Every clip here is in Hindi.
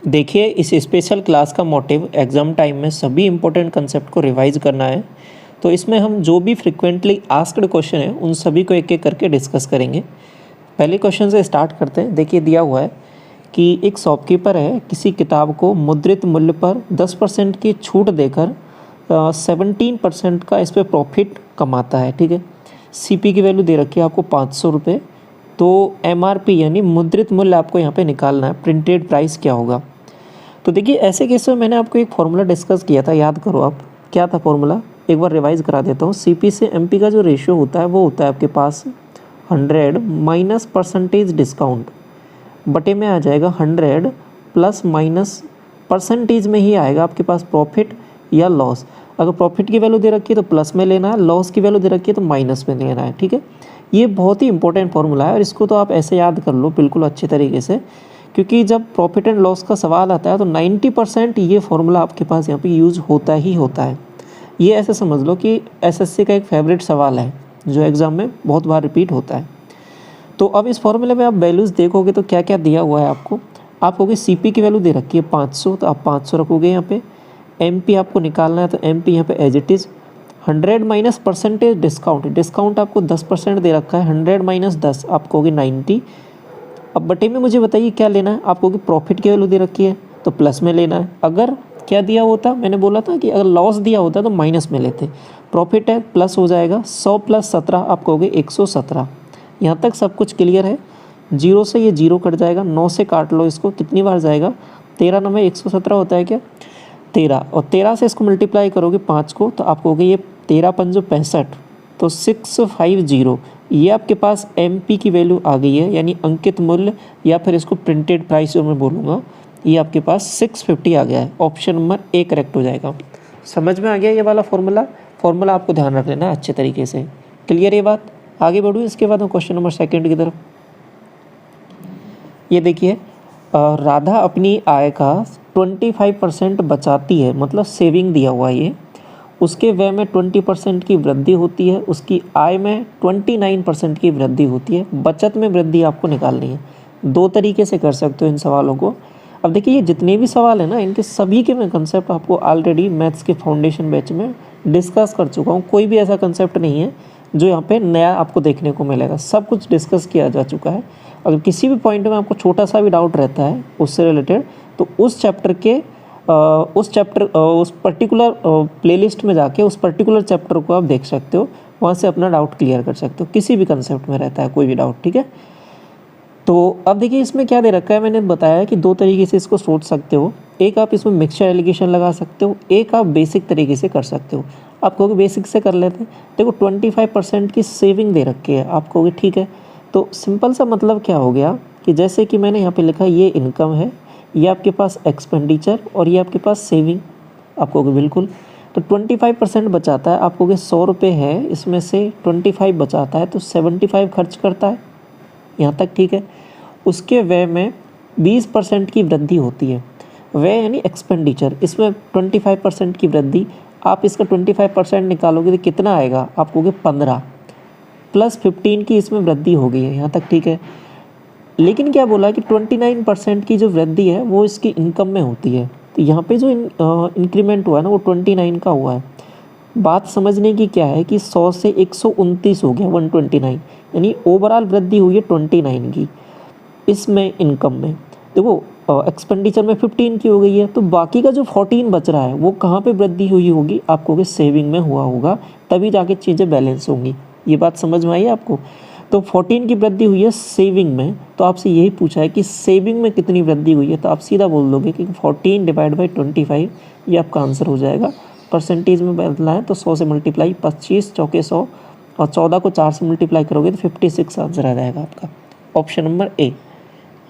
देखिए, इस स्पेशल क्लास का मोटिव एग्ज़ाम टाइम में सभी इंपॉर्टेंट कंसेप्ट को रिवाइज़ करना है। तो इसमें हम जो भी फ्रीक्वेंटली आस्क्ड क्वेश्चन है उन सभी को एक-एक करके डिस्कस करेंगे। पहले क्वेश्चन से स्टार्ट करते हैं। देखिए दिया हुआ है कि एक शॉपकीपर है, किसी किताब को मुद्रित मूल्य पर 10% की छूट देकर 17% का इस पे प्रॉफिट कमाता है, ठीक है। सीपी की वैल्यू दे रखी है आपको 500 रुपये। तो एमआरपी यानी मुद्रित मूल्य आपको यहाँ पे निकालना है, प्रिंटेड प्राइस क्या होगा। तो देखिए ऐसे केस में मैंने आपको एक फॉर्मूला डिस्कस किया था, याद करो आप, क्या था फॉर्मूला, एक बार रिवाइज करा देता हूँ। सीपी से एमपी का जो रेशियो होता है वो होता है आपके पास 100 माइनस परसेंटेज डिस्काउंट बटे में आ जाएगा 100 प्लस माइनस परसेंटेज में ही आएगा आपके पास प्रॉफिट या लॉस। अगर प्रॉफिट की वैल्यू दे रखी है तो प्लस में लेना है, लॉस की वैल्यू दे रखी है तो माइनस में लेना है, ठीक है। ये बहुत ही इंपॉर्टेंट फॉर्मूला है और इसको तो आप ऐसे याद कर लो बिल्कुल अच्छे तरीके से, क्योंकि जब प्रॉफिट एंड लॉस का सवाल आता है तो 90% ये फॉर्मूला आपके पास यहाँ पे यूज़ होता ही होता है। ये ऐसे समझ लो कि एसएससी का एक फेवरेट सवाल है जो एग्ज़ाम में बहुत बार रिपीट होता है। तो अब इस फॉर्मूले में आप वैल्यूज़ देखोगे तो क्या क्या दिया हुआ है आपको। आप कहोगे सीपी की वैल्यू दे रखी है 500, तो आप 500 रखोगे यहाँ पे। एमपी आपको निकालना है तो एमपी यहाँ पे as it is 100 minus percentage discount, discount आपको 10% दे रखा है, 100 माइनस 10 आप कहोगे 90। अब बटे में मुझे बताइए क्या लेना है। आपको कि प्रॉफिट की वैल्यू दे रखी है तो प्लस में लेना है। अगर क्या दिया होता, मैंने बोला था कि अगर लॉस दिया होता तो माइनस में लेते। प्रॉफिट है प्लस हो जाएगा, 100 प्लस 17 आप कहोगे 117। यहाँ तक सब कुछ क्लियर है। जीरो से ये जीरो कट जाएगा, 9 से काट लो इसको, कितनी बार जाएगा, 13 9 में 117 होता है क्या, 13। और 13 से इसको मल्टीप्लाई करोगे 5 को तो आप कहोगे ये 13 पंजो 65, तो 650। ये आपके पास एमपी की वैल्यू आ गई है, यानी अंकित मूल्य या फिर इसको प्रिंटेड प्राइस जो मैं बोलूँगा, ये आपके पास 650 आ गया है। ऑप्शन नंबर ए करेक्ट हो जाएगा। समझ में आ गया ये वाला फॉर्मूला आपको ध्यान रख लेना अच्छे तरीके से। क्लियर ये बात। आगे बढ़ूँ इसके बाद हम क्वेश्चन नंबर सेकंड की तरफ। ये देखिए, राधा अपनी आय का 25% बचाती है, मतलब सेविंग दिया हुआ है ये। उसके व्यय में 20% की वृद्धि होती है, उसकी आय में 29% की वृद्धि होती है। बचत में वृद्धि आपको निकालनी है। दो तरीके से कर सकते हो इन सवालों को। अब देखिए ये जितने भी सवाल हैं ना, इनके सभी के मैं कंसेप्ट आपको ऑलरेडी मैथ्स के फाउंडेशन बैच में डिस्कस कर चुका हूँ। कोई भी ऐसा कंसेप्ट नहीं है जो यहाँ पे नया आपको देखने को मिलेगा, सब कुछ डिस्कस किया जा चुका है। अगर किसी भी पॉइंट में आपको छोटा सा भी डाउट रहता है उससे रिलेटेड, तो उस चैप्टर के उस पर्टिकुलर प्लेलिस्ट में जाके उस पर्टिकुलर चैप्टर को आप देख सकते हो, वहाँ से अपना डाउट क्लियर कर सकते हो। किसी भी कंसेप्ट में रहता है कोई भी डाउट, ठीक है। तो अब देखिए इसमें क्या दे रखा है, मैंने बताया कि दो तरीके से इसको सोच सकते हो। एक आप इसमें मिक्सचर एलिगेशन लगा सकते हो, एक आप बेसिक तरीके से कर सकते हो। आप कहोगे बेसिक से कर लेते हैं। देखो 25% की सेविंग दे रखी है, आप कहोगे ठीक है। तो सिंपल सा मतलब क्या हो गया कि जैसे कि मैंने यहाँ पे लिखा ये इनकम है, ये आपके पास एक्सपेंडिचर और ये आपके पास सेविंग। आप कहोगे बिल्कुल। तो 25% बचाता है, आप कहोगे 100 रुपये है, इसमें से 25 बचाता है तो 75 खर्च करता है, यहाँ तक ठीक है। उसके व्यय में 20% की वृद्धि होती है। व्यय यानी एक्सपेंडिचर, इसमें 25% की वृद्धि। आप इसका 25% निकालोगे तो कितना आएगा, आप कहोगे 15 प्लस 15 की इसमें वृद्धि हो गई है, यहाँ तक ठीक है। लेकिन क्या बोला कि 29% की जो वृद्धि है वो इसकी इनकम में होती है। तो यहाँ पे जो इंक्रीमेंट हुआ है ना वो 29 का हुआ है। बात समझने की क्या है कि 100 से 129 हो गया, 129, यानी ओवरऑल वृद्धि हुई है 29 की इसमें इनकम में। देखो एक्सपेंडिचर में 15 की हो गई है, तो बाकी का जो 14 बच रहा है वो कहाँ पे वृद्धि हुई होगी, आप कहोगे सेविंग में हुआ होगा, तभी जाके चीज़ें बैलेंस होंगी। ये बात समझ में आई आपको। तो 14 की वृद्धि हुई है सेविंग में, तो आपसे यही पूछा है कि सेविंग में कितनी वृद्धि हुई है, तो आप सीधा बोल दोगे कि 14 डिवाइड बाई 25, ये आपका आंसर हो जाएगा। परसेंटेज में बदला है तो 100 से मल्टीप्लाई, 25 चौके 100 और 14 को 4 से मल्टीप्लाई करोगे तो 56 आंसर आ जाएगा आपका। Option number A.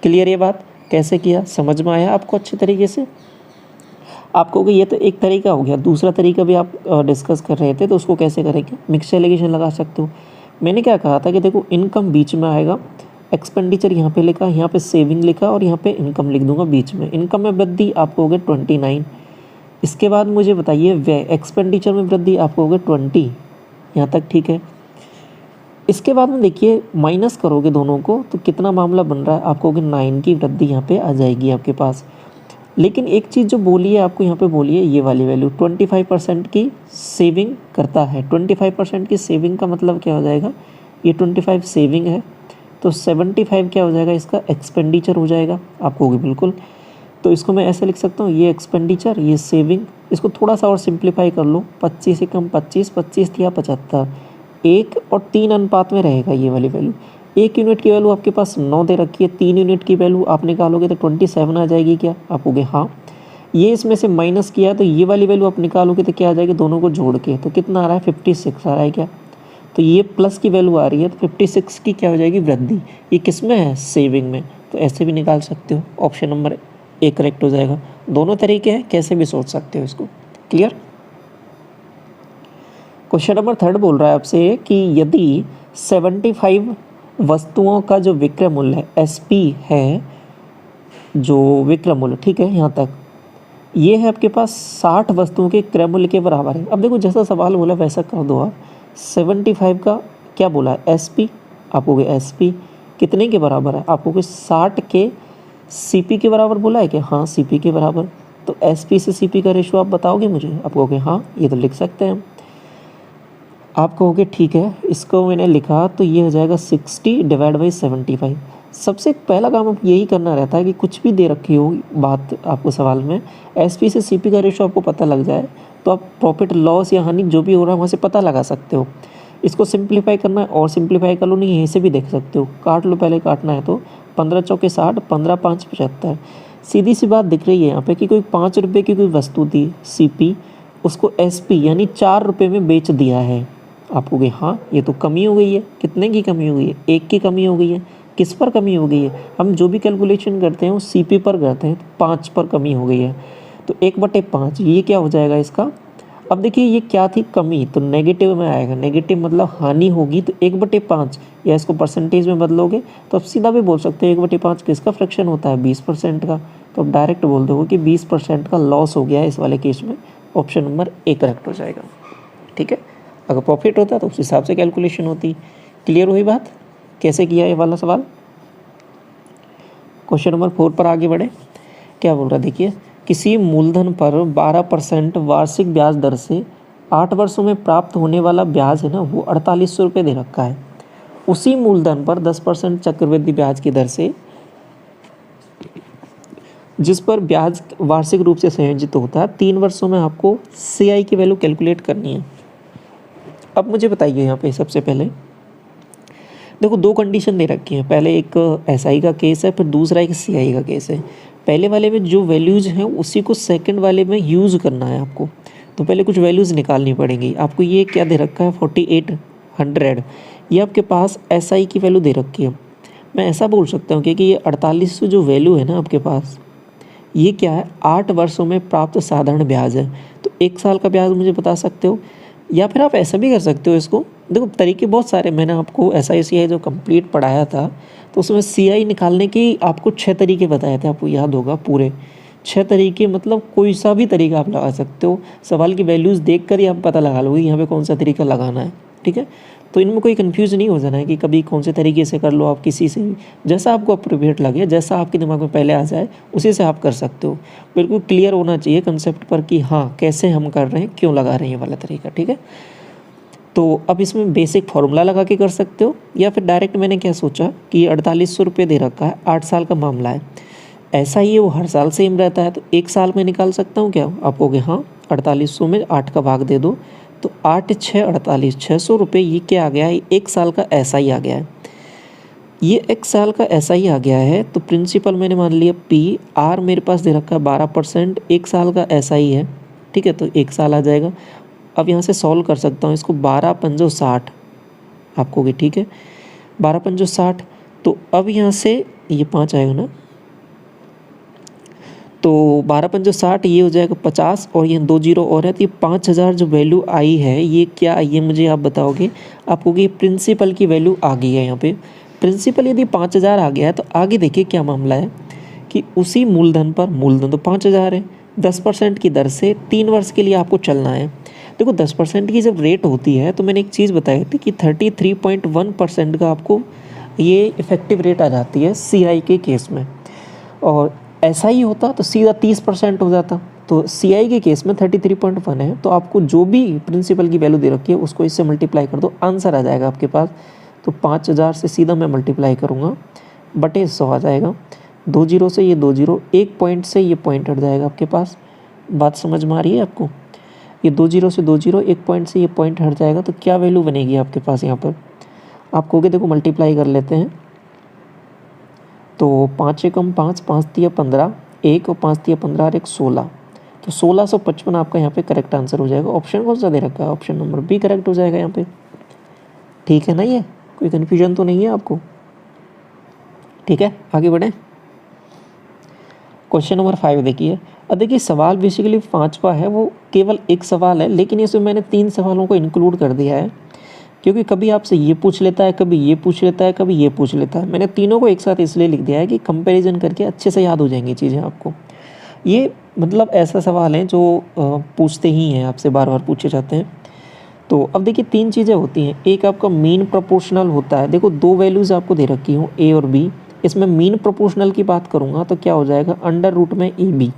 क्लियर ये बात, कैसे किया समझ में आया आपको अच्छे तरीके से। आप कहोगे ये तो एक तरीका हो गया, दूसरा तरीका भी आप डिस्कस कर रहे थे, तो उसको कैसे करेंगे, मिक्सचर एलिगेशन लगा सकते हो। मैंने क्या कहा था कि देखो इनकम बीच में आएगा, एक्सपेंडिचर यहाँ पे लिखा, यहाँ पे सेविंग लिखा और यहाँ पे इनकम लिख दूंगा बीच में। इनकम में वृद्धि आप कहोगे 29। इसके बाद मुझे बताइए व्यय, एक्सपेंडिचर में वृद्धि आप कहोगे 20, यहाँ तक ठीक है। इसके बाद में देखिए माइनस करोगे दोनों को तो कितना मामला बन रहा है, आप कहोगे 9 की वृद्धि यहाँ पे आ जाएगी आपके पास। लेकिन एक चीज़ जो बोली है आपको यहाँ पे बोली है ये वाली वैल्यू 25% की सेविंग करता है। 25% की सेविंग का मतलब क्या हो जाएगा, ये 25 सेविंग है तो 75 क्या हो जाएगा, इसका एक्सपेंडिचर हो जाएगा। आप कहोगे बिल्कुल, तो इसको मैं ऐसे लिख सकता हूँ, ये एक्सपेंडिचर ये सेविंग। इसको थोड़ा सा और सिंप्लीफाई कर लो, 25 से कम 25, 25 या 75, 1 और 3 अनुपात में रहेगा ये वाली वैल्यू। 1 यूनिट की वैल्यू आपके पास 9 दे रखी है, 3 यूनिट की वैल्यू आप निकालोगे तो 27 आ जाएगी क्या, आप कहोगे हाँ। ये इसमें से माइनस किया तो ये वाली वैल्यू आप निकालोगे तो क्या आ जाएगी, दोनों को जोड़ के तो कितना आ रहा है 56 आ रहा है क्या, तो ये प्लस की वैल्यू आ रही है तो 56 की क्या हो जाएगी वृद्धि। ये किस में है, सेविंग में, तो ऐसे भी निकाल सकते हो। ऑप्शन नंबर ए करेक्ट हो जाएगा। दोनों तरीके हैं, कैसे भी सोच सकते हो इसको। क्लियर। क्वेश्चन नंबर 3 बोल रहा है आपसे कि यदि 75 वस्तुओं का जो विक्रय मूल्य है एसपी है, जो विक्रय मूल्य, ठीक है यहाँ तक, ये है आपके पास 60 वस्तुओं के क्रय मूल्य के बराबर है। अब देखो जैसा सवाल बोला वैसा कर दो आप। 75 का क्या बोला है एसपी, आप कहोगे एसपी कितने के बराबर है, आप कहोगे 60 के सीपी के बराबर बोला है क्या, हाँ सीपी के बराबर। तो एसपी से सीपी का रेशो आप बताओगे मुझे, आप कहोगे हाँ ये तो लिख सकते हैं हम। आप कहोगे ठीक है, इसको मैंने लिखा तो ये हो जाएगा 60/75। सबसे पहला काम आप यही करना रहता है कि कुछ भी दे रखी हो बात आपको सवाल में, एसपी से सीपी का रेशो आपको पता लग जाए तो आप प्रॉफिट लॉस या हानि जो भी हो रहा है वहाँ से पता लगा सकते हो। इसको सिंप्लीफाई करना है और सिंप्लीफाई कर लो, नहीं यहीं से भी देख सकते हो, काट लो, पहले काटना है तो 15 चौके 60, 15 5 75। सीधी सी बात दिख रही है यहाँ पे कि कोई 5 रुपये की कोई वस्तु थी सीपी, उसको एसपी यानी 4 रुपये में बेच दिया है। आप कहोगे हाँ ये तो कमी हो गई है, कितने की कमी हो गई है, 1 की कमी हो गई है। किस पर कमी हो गई है, हम जो भी कैलकुलेशन करते हैं वो सीपी पर करते हैं, तो 5 पर कमी हो गई है तो 1/5 ये क्या हो जाएगा इसका। अब देखिए ये क्या थी कमी, तो नेगेटिव में आएगा, नेगेटिव मतलब हानि होगी, तो 1/5 या इसको परसेंटेज में बदलोगे तो अब सीधा भी बोल सकते हो 1/5 किसका फ्रैक्शन होता है 20% का, तो अब डायरेक्ट बोल दोगे कि 20% का लॉस हो गया है इस वाले केस में। ऑप्शन नंबर ए करेक्ट हो जाएगा। ठीक है, अगर प्रॉफिट होता तो उस हिसाब से कैलकुलेशन होती। क्लियर हुई बात, कैसे किया ये वाला सवाल। क्वेश्चन नंबर 4 पर आगे बढ़े। क्या बोल रहा है देखिए, किसी मूलधन पर 12% वार्षिक ब्याज दर से 8 वर्षों में प्राप्त होने वाला ब्याज है ना, वो 4800 रुपये दे रखा है। उसी मूलधन पर 10% चक्रवृद्धि ब्याज की दर से, जिस पर ब्याज वार्षिक रूप से संयोजित होता है, 3 वर्षों में आपको CI की वैल्यू कैलकुलेट करनी है। अब मुझे बताइए यहाँ पे सबसे पहले देखो 2 कंडीशन दे रखी हैं, पहले एक SI का केस है, फिर दूसरा एक CI का केस है। पहले वाले में जो वैल्यूज़ हैं उसी को सेकंड वाले में यूज़ करना है आपको, तो पहले कुछ वैल्यूज़ निकालनी पड़ेंगी आपको। ये क्या दे रखा है 4800, ये आपके पास SI की वैल्यू दे रखी है। मैं ऐसा बोल सकता हूँ कि ये 4800 जो वैल्यू है ना आपके पास, ये क्या है 8 वर्षों में प्राप्त साधारण ब्याज है। तो 1 साल का ब्याज मुझे बता सकते हो, या फिर आप ऐसा भी कर सकते हो इसको। देखो तरीके बहुत सारे, मैंने आपको SI CI जो कंप्लीट पढ़ाया था तो उसमें CI निकालने की आपको 6 तरीके बताए थे, आपको याद होगा पूरे 6 तरीके, मतलब कोई सा भी तरीका आप लगा सकते हो। सवाल की वैल्यूज़ देख कर ही आप पता लगा लोगे यहाँ पे कौन सा तरीका लगाना है। ठीक है, तो इनमें कोई कन्फ्यूज़ नहीं हो जाना है कि कभी कौन से तरीके से कर लो आप, किसी से भी जैसा आपको अप्रोप्रिएट लगे, जैसा आपके दिमाग में पहले आ जाए उसी से आप कर सकते हो। बिल्कुल क्लियर होना चाहिए कंसेप्ट पर कि हाँ कैसे हम कर रहे हैं, क्यों लगा रहे हैं ये वाला तरीका। ठीक है, तो अब इसमें बेसिक फार्मूला लगा के कर सकते हो, या फिर डायरेक्ट मैंने क्या सोचा कि 4800 रुपये दे रखा है, 8 साल का मामला है, ऐसा ही है वो हर साल सेम रहता है, तो 1 साल में निकाल सकता हूँ क्या, आप कहोगे हाँ 4800 में 8 का भाग दे दो तो 8 6 48, 600 रुपये ये क्या आ गया है, 1 साल का SI आ गया है। ये 1 साल का SI आ गया है तो प्रिंसिपल मैंने मान लिया P, R मेरे पास दे रखा है 12%, 1 साल का SI है। ठीक है, तो 1 साल आ जाएगा। अब यहाँ से सॉल्व कर सकता हूँ इसको, 12 पंजो 60, आप कहोगे ठीक है 12 पंजो 60, तो अब यहाँ से ये 5 आएगा ना, तो 12 पंजो 60, ये हो जाएगा 50 और ये 2 जीरो और है, तो ये 5000 जो वैल्यू आई है ये क्या आई है मुझे आप बताओगे। आप कहोगे प्रिंसिपल की वैल्यू आ गई है यहाँ पे। प्रिंसिपल यदि 5000 आ गया है तो आगे देखिए क्या मामला है कि उसी मूलधन पर, मूलधन तो 5000 है, 10% की दर से 3 वर्ष के लिए आपको चलना है। देखो 10% की जब रेट होती है तो मैंने एक चीज़ बताई थी कि 33.1% का आपको ये इफ़ेक्टिव रेट आ जाती है CI के केस में, और ऐसा ही होता तो सीधा 30% हो जाता। तो CI के केस में 33.1 है, तो आपको जो भी प्रिंसिपल की वैल्यू दे रखी है उसको इससे मल्टीप्लाई कर दो, आंसर आ जाएगा आपके पास। तो 5000 से सीधा मैं मल्टीप्लाई करूँगा बटे 100 आ जाएगा। 2 जीरो से ये 2 जीरो, एक पॉइंट से ये पॉइंट हट जाएगा आपके पास। बात समझ में आ रही है आपको? ये 2 जीरो से 2 जीरो, एक पॉइंट से ये पॉइंट हट जाएगा, तो क्या वैल्यू बनेगी आपके पास यहाँ पर? आप कहोगे देखो मल्टीप्लाई कर लेते हैं, तो 5 एकम 5, 5 तिया 15, 1 और 5 तिया 15 और 1 16, तो 1655 आपका यहाँ पे करेक्ट आंसर हो जाएगा। ऑप्शन कौन सा दे रखा है? ऑप्शन नंबर बी करेक्ट हो जाएगा यहाँ पे। ठीक है ना? ये कोई कन्फ्यूजन तो नहीं है आपको? ठीक है, आगे बढ़ें। क्वेश्चन नंबर 5 देखिए। अब देखिए सवाल बेसिकली 5वां है, वो केवल एक सवाल है, लेकिन इसमें मैंने 3 सवालों को इंक्लूड कर दिया है, क्योंकि कभी आपसे ये पूछ लेता है, कभी ये पूछ लेता है, कभी ये पूछ लेता है। मैंने तीनों को एक साथ इसलिए लिख दिया है कि कंपैरिजन करके अच्छे से याद हो जाएंगी चीज़ें आपको। ये मतलब ऐसा सवाल है जो पूछते ही हैं आपसे, बार बार पूछे जाते हैं। तो अब देखिए 3 चीज़ें होती हैं। एक आपका मीन प्रोपोर्शनल होता है। देखो 2 वैल्यूज़ आपको दे रखी हूँ A और B, इसमें मीन प्रोपोर्शनल की बात करूँगा तो क्या हो जाएगा? अंडर रूट में AB।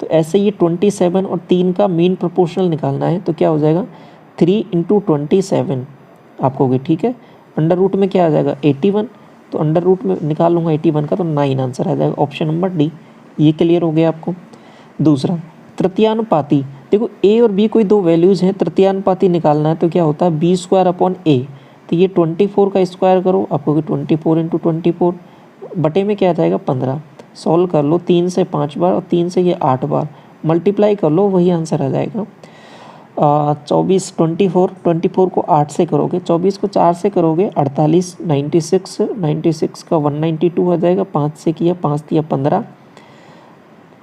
तो ऐसे ये 27 और 3 का मीन प्रोपोर्शनल निकालना है, तो क्या हो जाएगा? 3 × 27 आपको होगी। ठीक है, अंडर रूट में क्या आ जाएगा? 81, तो अंडर रूट में निकाल लूँगा 81 का, तो 9 आंसर आ जाएगा। Option number D. ये क्लियर हो गया आपको? दूसरा तृतीयानुपाती। देखो A और B कोई 2 वैल्यूज़ हैं, तृतीयानुपाती निकालना है, तो क्या होता है? B² A। तो ये 24 का स्क्वायर करो, आपको 24 × 24 बटे में क्या आ जाएगा? 15। सॉल्व कर लो, 3 से 5 बार और 3 से ये 8 बार, मल्टीप्लाई कर लो, वही आंसर आ जाएगा। 24 24 को 8 से करोगे, 24 को 4 से करोगे 48, 96 का 192 आ जाएगा। 5 से किया, 5 दिया 15,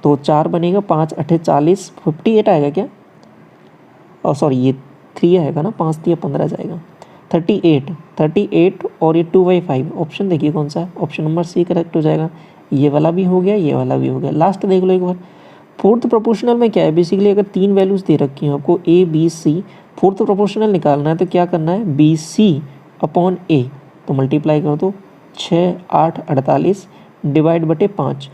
तो 4 बनेगा, 5 8 40, 58 आएगा क्या? सॉरी ये 3 आएगा ना, 5 दिया 15 जाएगा, 38 और ये 2/5। ऑप्शन देखिए कौन सा है? ऑप्शन नंबर सी करेक्ट हो जाएगा। ये वाला भी हो गया, ये वाला भी हो गया। लास्ट देख लो एक बार। फोर्थ प्रोपोर्शनल में क्या है? बेसिकली अगर 3 वैल्यूज़ दे रखी हैं आपको A B C, fourth proportional निकालना है, तो क्या करना है? BC/A, तो मल्टीप्लाई कर दो, 6 8 48 डिवाइड बटे 5,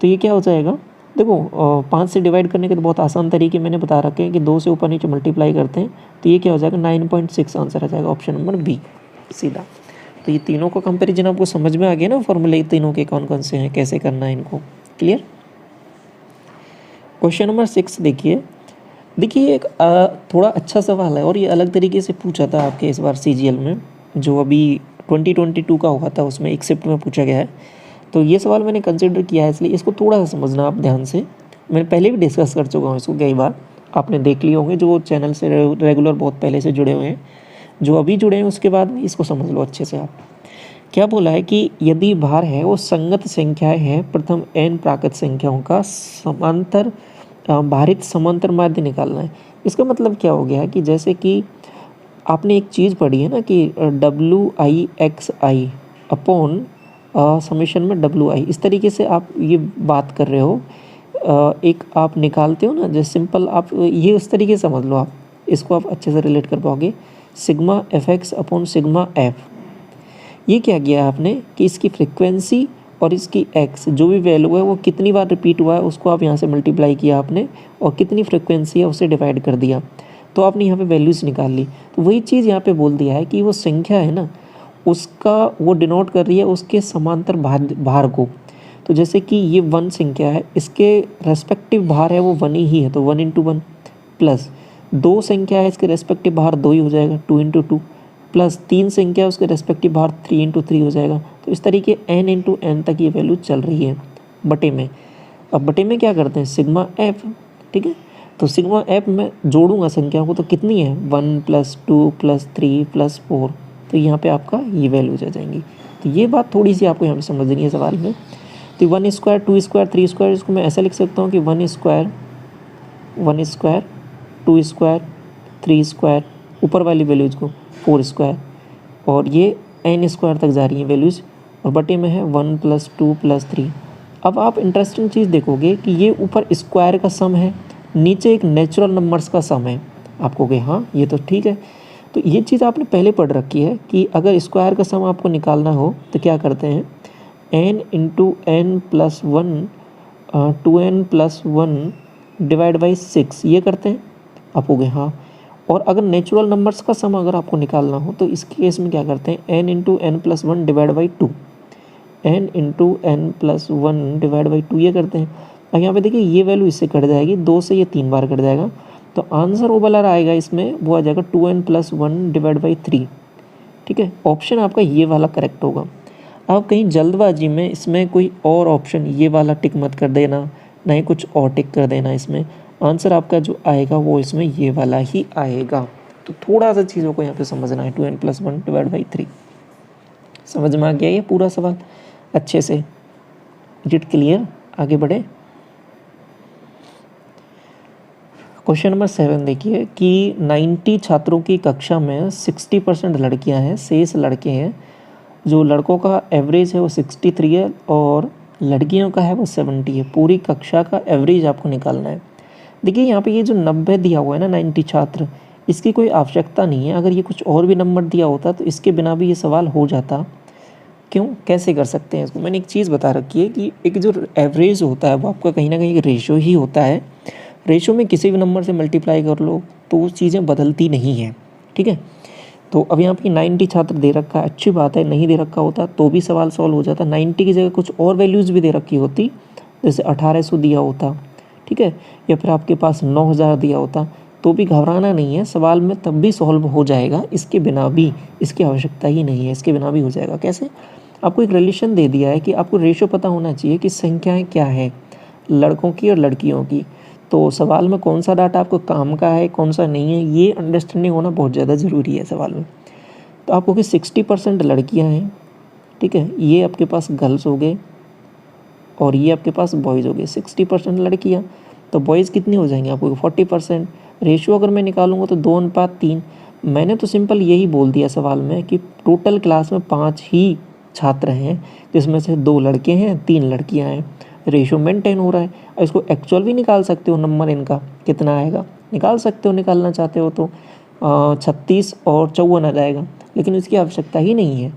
तो ये क्या हो जाएगा? देखो 5 से डिवाइड करने के तो बहुत आसान तरीके मैंने बता रखे हैं कि 2 से ऊपर नीचे मल्टीप्लाई करते हैं, तो ये क्या हो जाएगा? 9.6 आंसर आ जाएगा। ऑप्शन नंबर बी सीधा। तो ये तीनों का कंपैरिजन आपको समझ में आ गया ना? फॉर्मूले तीनों के कौन कौन से हैं, कैसे करना है इनको, क्लियर? क्वेश्चन नंबर 6 देखिए। देखिए एक थोड़ा अच्छा सवाल है और ये अलग तरीके से पूछा था आपके इस बार CGL में, जो अभी 2022 का हुआ था, उसमें एक शिफ्ट में पूछा गया है। तो ये सवाल मैंने कंसिडर किया है, इसलिए इसको थोड़ा सा समझना आप ध्यान से। मैं पहले भी डिस्कस कर चुका हूँ इसको कई बार, आपने देख लिए होंगे जो चैनल से रेगुलर बहुत पहले से जुड़े हुए हैं। जो अभी जुड़े हैं उसके बाद भी इसको समझ लो अच्छे से आप। क्या बोला है कि यदि भार है वो संगत संख्याएं हैं, प्रथम n प्राकृत संख्याओं का समांतर भारित समांतर माध्य निकालना है। इसका मतलब क्या हो गया कि जैसे कि आपने एक चीज़ पढ़ी है ना कि WIXI अपॉन समेशन में WI, इस तरीके से आप ये बात कर रहे हो। एक आप निकालते हो ना, जैसे सिंपल आप ये उस तरीके से समझ लो, आप इसको आप अच्छे से रिलेट कर पाओगे। Sigma FX upon sigma F, ये क्या किया आपने कि इसकी फ्रिक्वेंसी और इसकी x जो भी वैल्यू है वो कितनी बार रिपीट हुआ है उसको आप यहाँ से मल्टीप्लाई किया आपने, और कितनी फ्रिक्वेंसी है उसे डिवाइड कर दिया, तो आपने यहाँ पे वैल्यूज़ निकाल ली। तो वही चीज़ यहाँ पे बोल दिया है कि वो संख्या है ना, उसका वो डिनोट कर रही है उसके समांतर भार को। तो जैसे कि ये 1 संख्या है, इसके रेस्पेक्टिव भार है वो 1 ही है, तो 1 × 1, प्लस 2 संख्या है, इसके रेस्पेक्टिव भार 2 ही हो जाएगा, 2 × 2, प्लस 3 संख्या उसके रेस्पेक्टिव भार 3 × 3 हो जाएगा। तो इस तरीके n × n तक ये वैल्यू चल रही है बटे में। अब बटे में क्या करते हैं? सिग्मा F, ठीक है। तो सिग्मा F में जोड़ूंगा संख्याओं को, तो कितनी है? 1 + 2 + 3 + 4, तो यहाँ पे आपका ये वैल्यूज आ जाएंगी। तो ये बात थोड़ी सी आपको यहाँ पे समझनी है सवाल में। तो 1 स्क्वायर 2 स्क्वायर 3 स्क्वायर, इसको मैं ऐसा लिख सकता हूँ कि 1 स्क्वायर 2 स्क्वायर 3 स्क्वायर, ऊपर वाली वैल्यूज को 4 स्क्वायर, और ये n स्क्वायर तक जा रही है वैल्यूज़, और बटे में है 1 + 2 + 3। अब आप इंटरेस्टिंग चीज़ देखोगे कि ये ऊपर स्क्वायर का सम है, नीचे एक नेचुरल नंबर्स का सम है। आपको कहे हाँ ये तो ठीक है, तो ये चीज़ आपने पहले पढ़ रखी है कि अगर स्क्वायर का सम आपको निकालना हो तो क्या करते हैं? n × n + 1 2n+1 divide by 6 ये करते हैं आप हो गए। हाँ, और अगर नेचुरल नंबर्स का सम अगर आपको निकालना हो तो इस केस में क्या करते हैं, n×n+1 divide by 2, n×n+1 divide by 2 ये करते हैं। अब यहाँ पे देखिए ये वैल्यू इससे कट जाएगी, 2 से ये 3 बार कट जाएगा, तो आंसर वो वाला आएगा इसमें, वो आ जाएगा 2n+1 डिवाइड बाई 3। ठीक है, ऑप्शन आपका ये वाला करेक्ट होगा। आप कहीं जल्दबाजी में इसमें कोई और ऑप्शन ये वाला टिक मत कर देना, ना ही कुछ और टिक कर देना। इसमें आंसर आपका जो आएगा वो इसमें ये वाला ही आएगा। तो थोड़ा सा चीज़ों को यहाँ पे समझना है। 2n+1 डिवाइड बाई 3 समझ में आ गया ये पूरा सवाल अच्छे से? Is it clear? आगे बढ़े। क्वेश्चन नंबर 7 देखिए कि 90 छात्रों की कक्षा में 60% लड़कियां हैं, शेष लड़के हैं। जो लड़कों का एवरेज है वो 63 है और लड़कियों का है वो 70 है। पूरी कक्षा का एवरेज आपको निकालना है। देखिए यहाँ पे ये जो 90 दिया हुआ है ना, 90 छात्र, इसकी कोई आवश्यकता नहीं है। अगर ये कुछ और भी नंबर दिया होता तो इसके बिना भी ये सवाल हो जाता। क्यों, कैसे कर सकते हैं इसको? मैंने एक चीज़ बता रखी है कि एक जो एवरेज होता है वो आपका कहीं ना कहीं एक रेशो ही होता है। रेशो में किसी भी नंबर से मल्टीप्लाई कर लो तो वो चीज़ें बदलती नहीं हैं। ठीक है, तो अब यहाँ पे 90 छात्र दे रखा है, अच्छी बात है। नहीं दे रखा होता तो भी सवाल सॉल्व हो जाता। 90 की जगह कुछ और वैल्यूज़ भी दे रखी होती, जैसे 1800 दिया होता, ठीक है, या फिर आपके पास 9000 दिया होता, तो भी घबराना नहीं है, सवाल में तब भी सॉल्व हो जाएगा। इसके बिना भी, इसकी आवश्यकता ही नहीं है, इसके बिना भी हो जाएगा। कैसे? आपको एक रिलेशन दे दिया है कि आपको रेशो पता होना चाहिए कि संख्याएं क्या है लड़कों की और लड़कियों की। तो सवाल में कौन सा डाटा आपको काम का है, कौन सा नहीं है, ये अंडरस्टैंडिंग होना बहुत ज़्यादा ज़रूरी है सवाल में। तो आपको कि 60% लड़कियां हैं, ठीक है, ये आपके पास गर्ल्स हो गए और ये आपके पास बॉयज़ हो गए। 60% लड़कियां, तो बॉयज़ कितनी हो जाएंगे आपको? 40%। रेशियो अगर मैं निकालूंगा तो 2:3। मैंने तो सिंपल यही बोल दिया सवाल में कि टोटल क्लास में 5 ही छात्र हैं, जिसमें से 2 लड़के हैं 3 लड़कियां हैं। रेशियो मेंटेन हो रहा है। इसको एक्चुअल भी निकाल सकते हो, नंबर इनका कितना आएगा निकाल सकते हो, निकालना चाहते हो तो 36 और 54 आ जाएगा, लेकिन इसकी आवश्यकता ही नहीं है।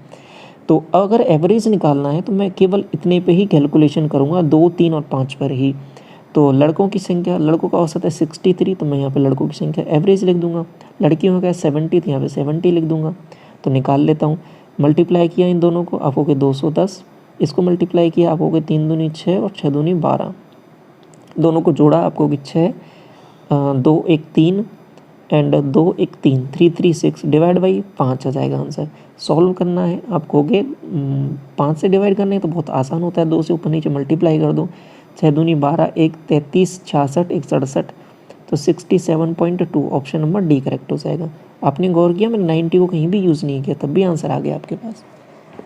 तो अगर एवरेज निकालना है तो मैं केवल इतने पे ही कैलकुलेशन करूँगा, 2, 3 और 5 पर ही। तो लड़कों की संख्या, लड़कों का औसत है 63, तो मैं यहाँ पे लड़कों की संख्या एवरेज लिख दूंगा। लड़कियों का 70, तो यहाँ पे 70 लिख दूंगा। तो निकाल लेता हूँ। मल्टीप्लाई किया इन दोनों को, आप हो गए 210। इसको मल्टीप्लाई किया, आप हो गए 3 दूनी 6 और 6 दूनी 12। दोनों को जोड़ा, आपको होगी 6, 2 1 3 एंड 2 1 3, 336 डिवाइड बाई 5 आ जाएगा आंसर। सॉल्व करना है आपको, हो गए 5 से डिवाइड करना है तो बहुत आसान होता है, 2 से ऊपर नीचे मल्टीप्लाई कर दो। 6 दूनी 12, 1 33, 66, 1 67, तो 67.2 ऑप्शन नंबर डी करेक्ट हो जाएगा। आपने गौर किया मैंने 90 को कहीं भी यूज़ नहीं किया, तब भी आंसर आ गया आपके पास।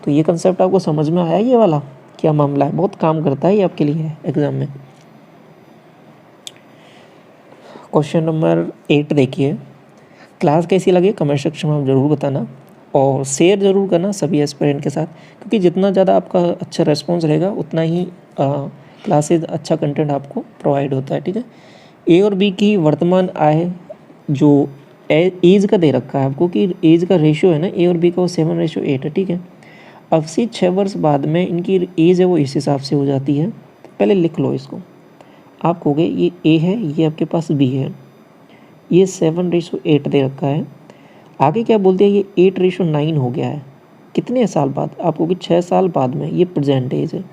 तो ये कंसेप्ट आपको समझ में आया? ये वाला क्या मामला है, बहुत काम करता है ये आपके लिए एग्जाम में। क्वेश्चन नंबर 8 देखिए। क्लास कैसी लगी कमेंट सेक्शन में आप ज़रूर बताना और शेयर ज़रूर करना सभी एस्पिरेंट के साथ, क्योंकि जितना ज़्यादा आपका अच्छा रिस्पॉन्स रहेगा उतना ही क्लासेज अच्छा कंटेंट आपको प्रोवाइड होता है। ठीक है, ए और बी की वर्तमान आय जो एज का दे रखा है आपको कि एज का रेशियो है ना ए और बी का, वो 7:8 है। ठीक है, अब से 6 वर्ष बाद में इनकी एज है वो इस हिसाब से हो जाती है। तो पहले लिख लो इसको, आप कहोगे ये ए है, ये आपके पास बी है, ये 7:8 दे रखा है। आगे क्या बोलते हैं, ये 8:9 हो गया है। कितने साल बाद? आपको कि 6 साल बाद में ये प्रेजेंट एज है।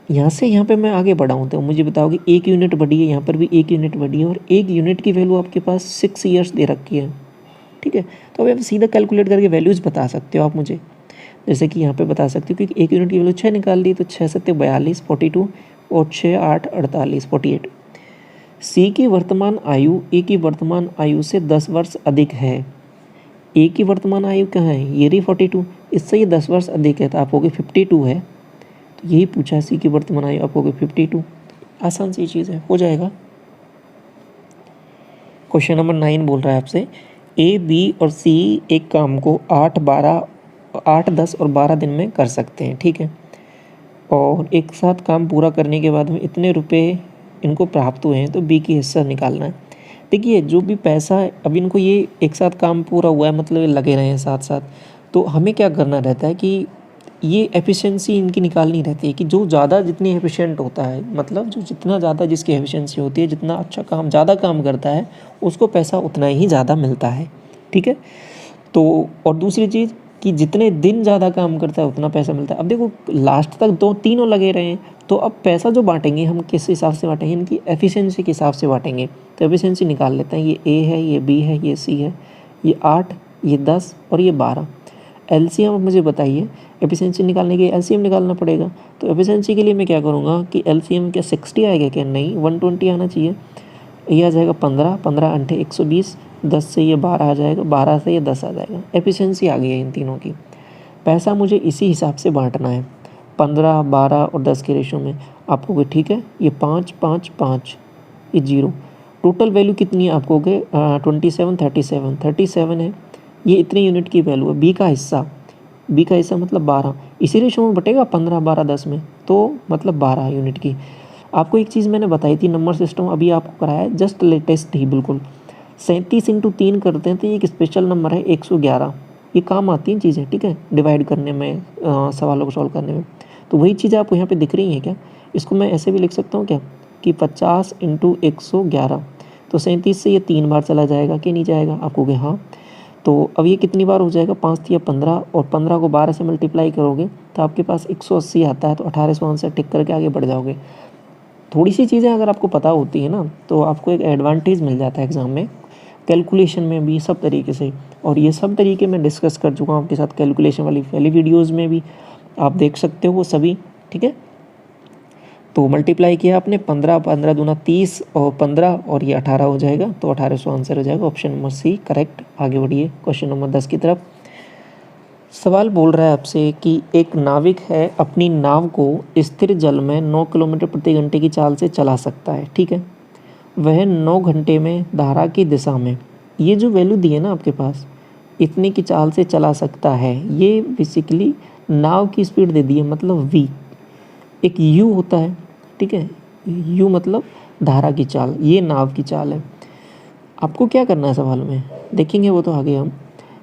यहाँ से यहाँ पे मैं आगे बढ़ाऊँ तो मुझे बताओगे 1 यूनिट बढ़ी है, यहाँ पर भी 1 यूनिट बढ़ी है और 1 यूनिट की वैल्यू आपके पास 6 ईयर्स दे रखी है। ठीक है, तो अब आप सीधा कैलकुलेट करके वैल्यूज़ बता सकते हो आप मुझे। जैसे कि यहाँ पे बता सकते हो कि 1 यूनिट की वैल्यू 6 निकाल दी, तो 6 7 42 42 और 6 8 48 48। सी की वर्तमान आयु ए की वर्तमान आयु से 10 वर्ष अधिक है। ए की वर्तमान आयु कहाँ है, ये रही 42, इससे ये 10 वर्ष अधिक है, तो आप हो गए 52 है। तो यही पूछा है, सी की वर्तमान आयु आप हो गए 52। आसान सी चीज़ है, हो जाएगा। क्वेश्चन नंबर 9 बोल रहा है आपसे, ए बी और सी एक काम को 8 10 और 12 दिन में कर सकते हैं। ठीक है, और एक साथ काम पूरा करने के बाद में इतने रुपए इनको प्राप्त हुए हैं, तो बी की हिस्सा निकालना है। देखिए जो भी पैसा है, अब इनको ये एक साथ काम पूरा हुआ है मतलब ये लगे रहे हैं साथ साथ, तो हमें क्या करना रहता है कि ये एफिशिएंसी इनकी निकालनी रहती है कि जो ज़्यादा जितनी एफिशिएंट होता है, मतलब जो जितना ज़्यादा जिसकी एफिशिएंसी होती है, जितना अच्छा काम ज़्यादा काम करता है उसको पैसा उतना ही ज़्यादा मिलता है, ठीक है। तो और दूसरी चीज़ कि जितने दिन ज़्यादा काम करता है उतना पैसा मिलता है। अब देखो लास्ट तक दो तीनों लगे रहे हैं, तो अब पैसा जो बांटेंगे हम किस हिसाब से बांटेंगे, इनकी एफिशिएंसी के हिसाब से बांटेंगे। तो एफिशिएंसी निकाल लेते हैं, ये ए है, ये बी है, ये सी है, ये 8, ये 10 और ये 12। एलसीएम अब मुझे बताइए, एफिशिएंसी निकालने के लिए एलसीएम निकालना पड़ेगा। तो एफिशिएंसी के लिए मैं क्या करूँगा कि एलसीएम क्या 60 आएगा क्या, नहीं 120 आना चाहिए। ये आ जाएगा 15, 15 अंठे 120, 10 से ये 12 आ जाएगा, 12 से ये 10 आ जाएगा। एफिशिएंसी आ गई है इन तीनों की। पैसा मुझे इसी हिसाब से बांटना है, 15, 12 और 10 के रेशो में। आप कहोगे ठीक है, ये 5, 5, 5, ये 0। टोटल वैल्यू कितनी है आप कहोगे 27, 37, 37 है। ये इतने यूनिट की वैल्यू है। बी का हिस्सा मतलब 12, इसी रेशो में बटेगा 15, 12, 10 में, तो मतलब 12 यूनिट की। आपको एक चीज़ मैंने बताई थी, नंबर सिस्टम अभी आपको कराया है, जस्ट लेटेस्ट ही बिल्कुल। 37 × 3 करते हैं तो ये एक स्पेशल नंबर है 111। ये काम आती हैं चीज़ें, ठीक है, डिवाइड करने में, सवालों को सॉल्व करने में। तो वही चीज़ें आपको यहाँ पे दिख रही हैं क्या? इसको मैं ऐसे भी लिख सकता हूँ क्या कि 50 × 111। तो 37 से ये 3 बार चला जाएगा कि नहीं जाएगा? आप कहोगे हाँ। तो अब ये कितनी बार हो जाएगा, 5 या 15, और 15 को 12 से मल्टीप्लाई करोगे तो आपके पास 180 आता है। तो 1800 आंसर टिक करके आगे बढ़ जाओगे। थोड़ी सी चीज़ें अगर आपको पता होती है ना तो आपको एक एडवांटेज मिल जाता है एग्ज़ाम में, कैलकुलेशन में भी, सब तरीके से। और ये सब तरीके मैं डिस्कस कर चुका हूँ आपके साथ कैलकुलेशन वाली पहली वीडियोज़ में भी, आप देख सकते हो वो सभी, ठीक है। तो मल्टीप्लाई किया आपने, 15, 15 दूना 30 और 15 और ये 18 हो जाएगा। तो 1800 आंसर हो जाएगा, ऑप्शन नंबर सी करेक्ट। आगे बढ़िए क्वेश्चन नंबर 10 की तरफ। सवाल बोल रहा है आपसे कि एक नाविक है, अपनी नाव को स्थिर जल में 9 किलोमीटर प्रति घंटे की चाल से चला सकता है, ठीक है। वह 9 घंटे में धारा की दिशा में, ये जो वैल्यू दी है ना आपके पास, इतने की चाल से चला सकता है। ये बेसिकली नाव की स्पीड दे दी है, मतलब v। एक u होता है, ठीक है, u मतलब धारा की चाल, ये नाव की चाल है। आपको क्या करना है सवाल में, देखेंगे वो तो आगे हम,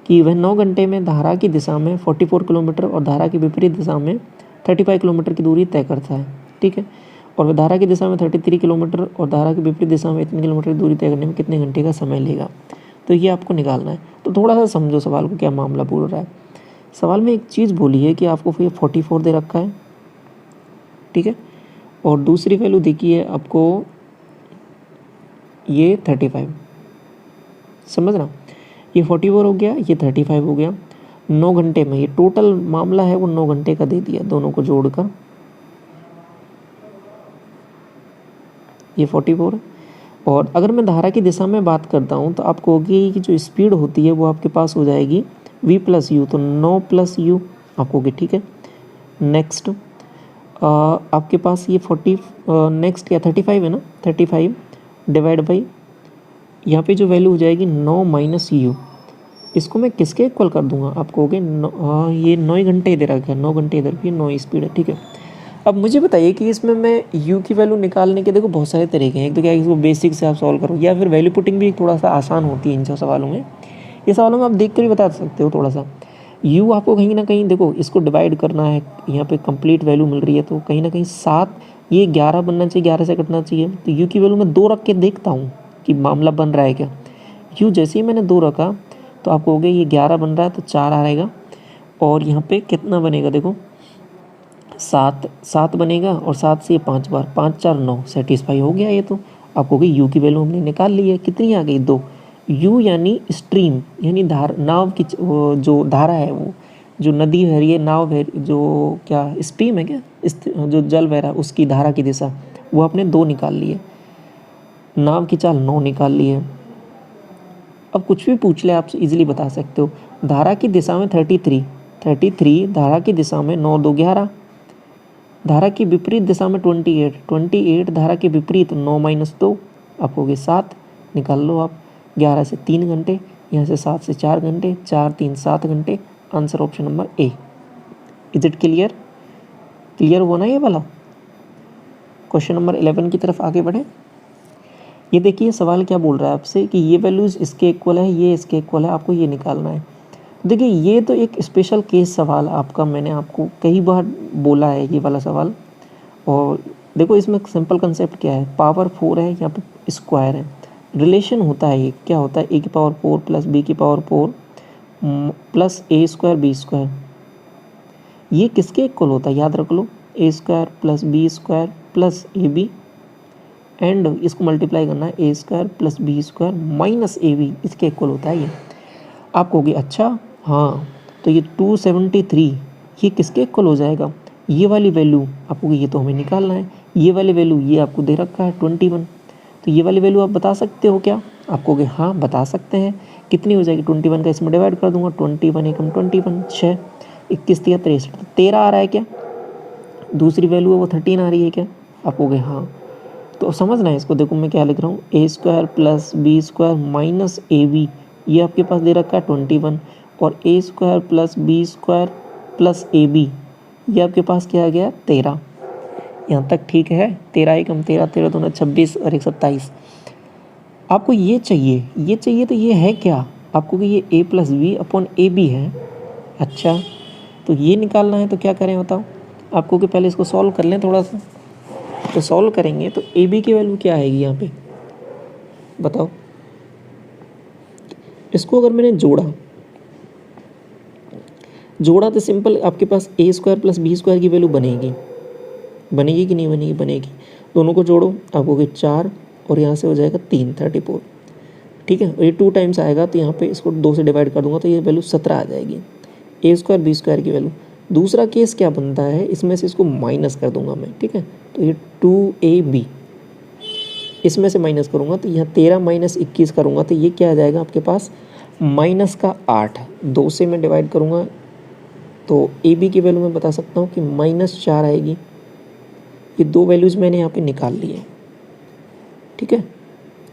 कि वह 9 घंटे में धारा की दिशा में 44 किलोमीटर और धारा की विपरीत दिशा में 35 किलोमीटर की दूरी तय करता है, ठीक है। और वह धारा की दिशा में 33 किलोमीटर और धारा की विपरीत दिशा में इतने किलोमीटर की दूरी तय करने में कितने घंटे का समय लेगा। तो ये आपको निकालना है। तो थोड़ा सा समझो सवाल को, क्या मामला बोल रहा है। सवाल में एक चीज़ बोली है कि आपको फिर 44 दे रखा है, ठीक है, और दूसरी वैल्यू देखिए आपको ये 35, समझ रहा, ये 44 हो गया, ये 35 हो गया। 9 घंटे में ये टोटल मामला है वो 9 घंटे का दे दिया, दोनों को जोड़कर ये 44। और अगर मैं धारा की दिशा में बात करता हूँ तो आप कहोगे कि जो स्पीड होती है वो आपके पास हो जाएगी v + u, तो 9 + u आप कहोगे, ठीक है। नेक्स्ट आपके पास ये 40 नेक्स्ट क्या 35 है ना, 35 डिवाइड बाई, यहाँ पे जो वैल्यू हो जाएगी 9 - u। इसको मैं किसके इक्वल कर दूंगा, आप कहोगे ये 9 घंटे इधर आ गया, 9 घंटे इधर भी, 9 स्पीड है, ठीक है। अब मुझे बताइए कि इसमें मैं u की वैल्यू निकालने के देखो बहुत सारे तरीके हैं। एक तो क्या है, इसको बेसिक से आप सॉल्व करो, या फिर वैल्यू पुटिंग भी थोड़ा सा आसान होती है इन सब सवालों में। ये सवालों में आप देख कर भी बता सकते हो थोड़ा सा। u आपको कहीं ना कहीं देखो इसको डिवाइड करना है, यहाँ पे कंप्लीट वैल्यू मिल रही है, तो कहीं ना कहीं 7, ये 11 बनना चाहिए, 11 से कटना चाहिए। तो u की वैल्यू मैं 2 रख के देखता हूँ कि मामला बन रहा है क्या। u जैसे ही मैंने 2 रखा तो आप कहोगे ये 11 बन रहा है, तो 4 आएगा, और यहाँ पे कितना बनेगा देखो 7 बनेगा, और 7 से 5 बार, 5 4 9, सेटिस्फाई हो गया ये। तो आप कहोगे u की वैल्यू हमने निकाल ली है, कितनी आ गई 2। u यानी स्ट्रीम, यानी नाव की जो धारा है, वो जो नदी बह रही है, नाव बह, जो क्या स्ट्रीम है क्या, जो जल बह रहा है उसकी धारा की दिशा, वो आपने 2 निकाल ली है। नाव की चाल 9 निकाल ली है। अब कुछ भी पूछ ले आप इजीली बता सकते हो। धारा की दिशा में 33, धारा की दिशा में 9 2 11, धारा की विपरीत दिशा में 28, धारा के विपरीत 9 - 2, आप होगे 7, निकाल लो आप। 11 से 3 घंटे, यहाँ से 7 से 4 घंटे, 4 3 7 घंटे। Answer option number A. Is it clear हुआ ना ये वाला। क्वेश्चन नंबर 11 की तरफ आगे बढ़े। ये देखिए सवाल क्या बोल रहा है आपसे कि ये वैल्यूज़ इसके इक्वल है, ये इसके इक्वल है, आपको ये निकालना है। देखिए ये तो एक स्पेशल केस सवाल आपका, मैंने आपको कई बार बोला है ये वाला सवाल। और देखो इसमें सिंपल कंसेप्ट क्या है, पावर 4 है, यहाँ पे स्क्वायर है, रिलेशन होता है ये क्या होता है, a की पावर 4 प्लस b की power 4 plus a square b square, ये किसके इक्वल होता है याद रख लो, a square plus b square plus a b, and इसको मल्टीप्लाई करना है a square plus b square minus a b, इसके इक्वल होता है ये। आप कहोगे अच्छा हाँ, तो ये 273 ये किसके इक्वल हो जाएगा, ये वाली वैल्यू आपको, ये तो हमें निकालना है, ये वाली वैल्यू ये आपको दे रखा है 21, तो ये वाली वैल्यू आप बता सकते हो क्या, आप कहोगे हाँ बता सकते हैं। कितनी हो जाएगी, 21 का इसमें डिवाइड कर दूंगा, 21 एकम 21 6, 21 तिया 63, 13 आ रहा है क्या, दूसरी वैल्यू है वो 13 आ रही है क्या, आप कहोगे हाँ। तो समझना है इसको, देखो मैं क्या लिख रहा हूँ, a square plus b square minus a b, ये आपके पास दे रखा है 21, और a square plus b square plus a b, ये आपके पास क्या आ गया 13। यहाँ तक ठीक है, 13 एकम 13, 13 दूना 26 और 1 27। आपको ये चाहिए तो ये है क्या, आपको कि ये a plus b upon a b है। अच्छा तो ये निकालना है तो क्या करें बताओ, आपको कि पहले इसको सॉल्व कर लें थोड़ा सा। तो सॉल्व करेंगे तो ए बी की वैल्यू क्या आएगी यहाँ पे बताओ, इसको अगर मैंने जोड़ा तो सिंपल आपके पास a square plus b square की वैल्यू बनेगी कि नहीं बनेगी, बनेगी। दोनों को जोड़ो, आपको कि 4 और यहाँ से हो जाएगा 3 34, ठीक है। और ये 2 टाइम्स आएगा तो यहाँ पे इसको 2 से डिवाइड कर दूंगा तो ये वैल्यू 17 आ जाएगी, a स्क्वायर बी स्क्वायर की वैल्यू। दूसरा केस क्या बनता है, इसमें से इसको माइनस कर दूंगा मैं, ठीक है। तो ये 2ab इसमें से माइनस करूँगा तो यहाँ 13 माइनस 21 करूँगा तो ये क्या आ जाएगा आपके पास माइनस का 8, 2 से मैं डिवाइड करूँगा तो ए बी की वैल्यू मैं बता सकता हूँ कि -4 आएगी। ये 2 वैल्यूज़ मैंने यहाँ पे निकाल ली है, ठीक है,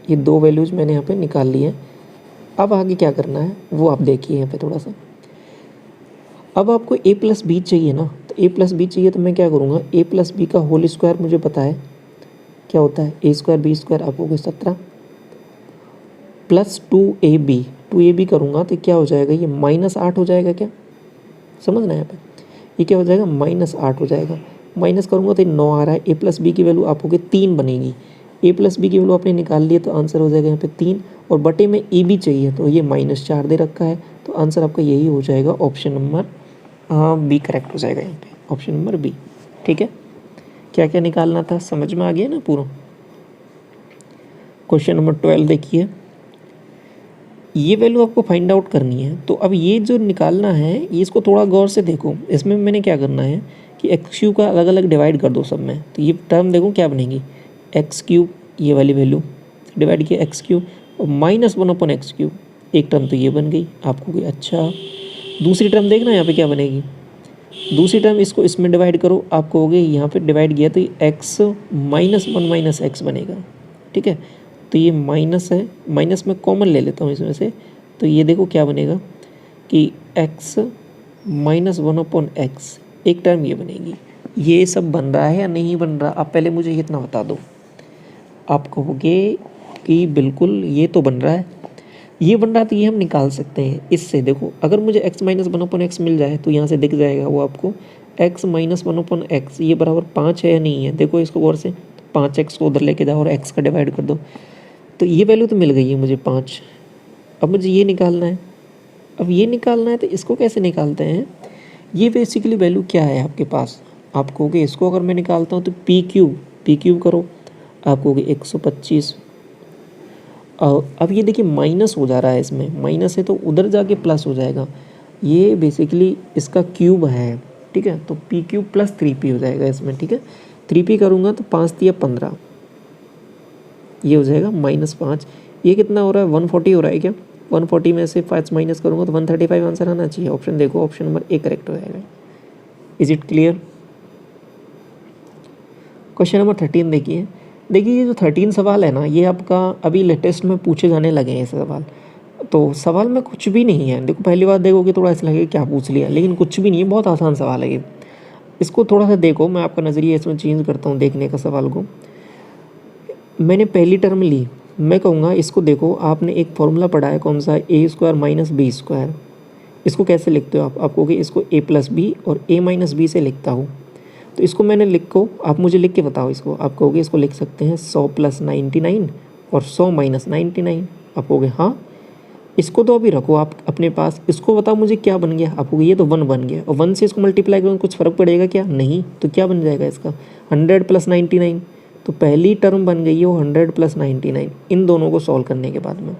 ये 2 वैल्यूज़ मैंने यहाँ पे निकाल ली है। अब आगे क्या करना है वो आप देखिए यहाँ पे थोड़ा सा। अब आपको a प्लस बी चाहिए ना, तो a प्लस बी चाहिए तो मैं क्या करूँगा, a प्लस बी का होल स्क्वायर मुझे पता है क्या होता है, a स्क्वायर बी स्क्वायर आप हो गए 17 प्लस 2ab करूँगा तो क्या हो जाएगा, ये -8 हो जाएगा क्या, समझना है यहाँ पे, ये क्या हो जाएगा -8 हो जाएगा। माइनस करूँगा तो 9 आ रहा है, a प्लस बी की वैल्यू आप हो गई 3 बनेगी, a प्लस बी की वैल्यू आपने निकाल ली है तो आंसर हो जाएगा यहाँ पे 3, और बटे में ए बी चाहिए तो ये -4 दे रखा है, तो आंसर आपका यही हो जाएगा ऑप्शन नंबर बी करेक्ट हो जाएगा यहाँ पे, ऑप्शन नंबर बी, ठीक है। क्या क्या निकालना था समझ में आ गया ना पूरा। क्वेश्चन नंबर 12 देखिए, ये वैल्यू आपको फाइंड आउट करनी है। तो अब ये जो निकालना है ये इसको थोड़ा गौर से देखो, इसमें मैंने क्या करना है कि एक्स क्यूब का अलग अलग डिवाइड कर दो सब में, तो ये टर्म देखो क्या बनेगी, एक्स क्यूब ये वाली वैल्यू डिवाइड किया एक्स क्यूब और -1/x³, एक टर्म तो ये बन गई आपको कि अच्छा। दूसरी टर्म देखना यहाँ पे क्या बनेगी, दूसरी टर्म इसको इसमें डिवाइड करो, आपको हो गया यहाँ पे डिवाइड किया तो x -1 - x बनेगा, ठीक है। तो ये माइनस है, माइनस में कॉमन ले लेता हूँ इसमें से, तो ये देखो क्या बनेगा कि x -1/x, एक टर्म ये बनेगी। ये सब बन रहा है या नहीं बन रहा, आप पहले मुझे इतना बता दो। आप कहोगे कि बिल्कुल ये तो बन रहा है, ये बन रहा है तो ये हम निकाल सकते हैं इससे। देखो अगर मुझे x -1/x मिल जाए तो यहाँ से दिख जाएगा वो आपको x -1/x ये बराबर 5 है या नहीं है, देखो इसको गौर से, 5x को उधर लेके जाओ और x का डिवाइड कर दो, तो ये वैल्यू तो मिल गई है मुझे 5। अब मुझे ये निकालना है, अब ये निकालना है तो इसको कैसे निकालते हैं, ये बेसिकली वैल्यू क्या है आपके पास, आप कहोगे इसको अगर मैं निकालता हूँ तो पी क्यूब करो, आप कहोगे 125। अब ये देखिए माइनस हो जा रहा है, इसमें माइनस है तो उधर जाके प्लस हो जाएगा, ये बेसिकली इसका क्यूब है, ठीक है। तो पी क्यूब प्लस 3p हो जाएगा इसमें, ठीक है। 3p करूँगा तो 5 × 15, ये हो जाएगा -5। ये कितना हो रहा है 140 हो रहा है क्या, 140 में से 5 माइनस करूँगा तो 135 आंसर आना चाहिए। ऑप्शन देखो, ऑप्शन नंबर ए करेक्ट हो जाएगा। Is it clear. Question number 13 देखिए ये जो 13 सवाल है ना, ये आपका अभी लेटेस्ट में पूछे जाने लगे हैं सवाल। तो सवाल में कुछ भी नहीं है, देखो पहली बार देखोगे थोड़ा ऐसा लगेगा क्या पूछ लिया, लेकिन कुछ भी नहीं है, बहुत आसान सवाल है ये। इसको थोड़ा सा देखो, मैं आपका नज़रिया इसमें चेंज करता हूँ देखने का सवाल को। मैंने पहली टर्म ली, मैं कहूँगा इसको देखो, आपने एक फॉर्मूला पढ़ा है कौन सा, a² - b²। इसको कैसे लिखते हो आप कहोगे इसको a प्लस बी और a माइनस बी से लिखता हूँ। तो इसको मैंने लिखो, आप मुझे लिख के बताओ इसको। आप कहोगे इसको लिख सकते हैं 100 प्लस 99 और 100 माइनस 99। आप कहोगे हाँ। इसको तो अभी रखो आप अपने पास, इसको बताओ मुझे क्या बन गया। आप कहोगे ये तो 1 बन गया, और 1 से इसको मल्टीप्लाई करोगे कुछ फ़र्क पड़ेगा क्या? नहीं। तो क्या बन जाएगा इसका 100 प्लस 99। तो पहली टर्म बन गई है वो 100 प्लस 99 इन दोनों को सॉल्व करने के बाद में।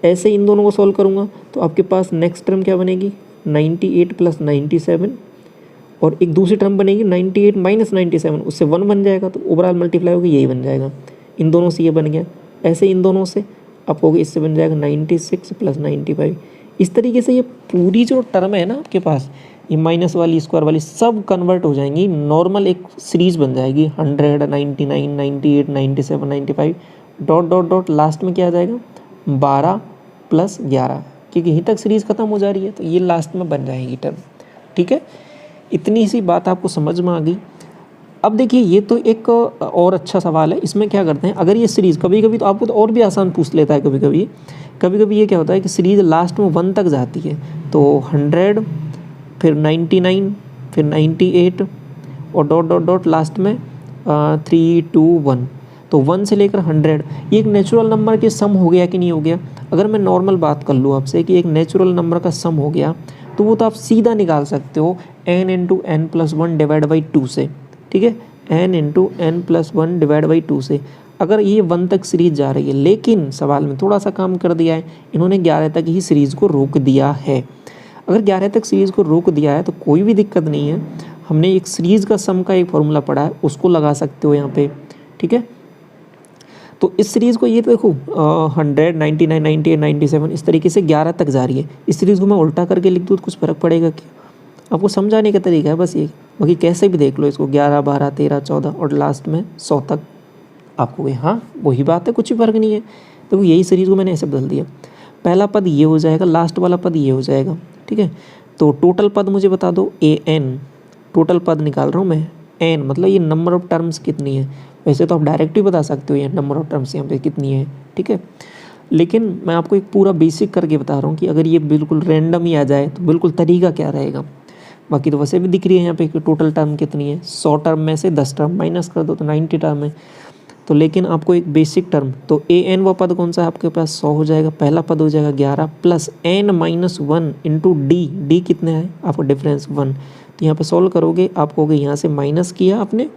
ऐसे इन दोनों को सॉल्व करूँगा तो आपके पास नेक्स्ट टर्म क्या बनेगी 98 प्लस 97, और एक दूसरी टर्म बनेगी 98 माइनस 97, उससे 1 बन जाएगा। तो ओवरऑल मल्टीप्लाई होगी यही बन जाएगा। इन दोनों से ये बन गया। ऐसे इन दोनों से आप कहोगे इससे बन जाएगा 96 प्लस 95। इस तरीके से ये पूरी जो टर्म है ना आपके पास, ये माइनस वाली स्क्वायर वाली सब कन्वर्ट हो जाएंगी, नॉर्मल एक सीरीज बन जाएगी 100 99 98 97 95 डॉट डॉट डॉट लास्ट में क्या आ जाएगा 12 प्लस 11, क्योंकि यहीं तक सीरीज़ ख़त्म हो जा रही है तो ये लास्ट में बन जाएगी टर्म। ठीक है, इतनी सी बात आपको समझ में आ गई। अब देखिए ये तो एक और अच्छा सवाल है। इसमें क्या करते हैं, अगर ये सीरीज़ कभी कभी तो आपको तो और भी आसान पूछ लेता है, कभी कभी ये क्या होता है कि सीरीज़ लास्ट में 1 तक जाती है, तो 100 फिर 99 फिर 98 और डॉट डॉट डॉट लास्ट में 3 2 1। तो 1 से लेकर 100 ये एक नेचुरल नंबर के सम हो गया कि नहीं हो गया। अगर मैं नॉर्मल बात कर लूँ आपसे कि एक नेचुरल नंबर का सम हो गया, तो वो तो आप सीधा निकाल सकते हो n into n plus 1 divide by 2 से। ठीक है, n into n plus 1 divide by 2 से। अगर ये 1 तक सीरीज जा रही है, लेकिन सवाल में थोड़ा सा काम कर दिया है, इन्होंने 11 तक ही सीरीज़ को रोक दिया है। अगर 11 तक सीरीज़ को रोक दिया है तो कोई भी दिक्कत नहीं है। हमने एक सीरीज़ का सम का एक फॉर्मूला पढ़ा है, उसको लगा सकते हो यहाँ पे। ठीक है, तो इस सीरीज़ को ये देखो 100 99 98 97 इस तरीके से 11 तक जा रही है। इस सीरीज़ को मैं उल्टा करके लिख दूँ तो कुछ फ़र्क पड़ेगा क्या? आपको समझाने का तरीका है बस ये। बाकी कैसे भी देख लो इसको 11 12 13 14 और लास्ट में 100 तक। आपको हाँ वही बात है, कुछ भी फ़र्क नहीं है। देखो यही सीरीज़ को मैंने ऐसे बदल दिया, पहला पद ये हो जाएगा, लास्ट वाला पद ये हो जाएगा। ठीक है, तो टोटल पद मुझे बता दो an, टोटल पद निकाल रहा हूँ मैं। n मतलब ये नंबर ऑफ टर्म्स कितनी है। वैसे तो आप डायरेक्ट ही बता सकते हो ये नंबर ऑफ टर्म्स यहाँ पे कितनी है। ठीक है, लेकिन मैं आपको एक पूरा बेसिक करके बता रहा हूँ कि अगर ये बिल्कुल रैंडम ही आ जाए तो बिल्कुल तरीका क्या रहेगा। बाकी तो वैसे भी दिख रही है यहाँ पे कि टोटल टर्म कितनी है। 100 टर्म में से 10 टर्म माइनस कर दो तो 90 टर्म है। तो लेकिन आपको एक बेसिक टर्म, तो an वो पद कौन सा है आपके पास 100 हो जाएगा, पहला पद हो जाएगा 11 plus n minus 1 into D कितने है आपको डिफरेंस 1। तो यहाँ पे सॉल्व करोगे आप कहोगे यहाँ से माइनस किया आपने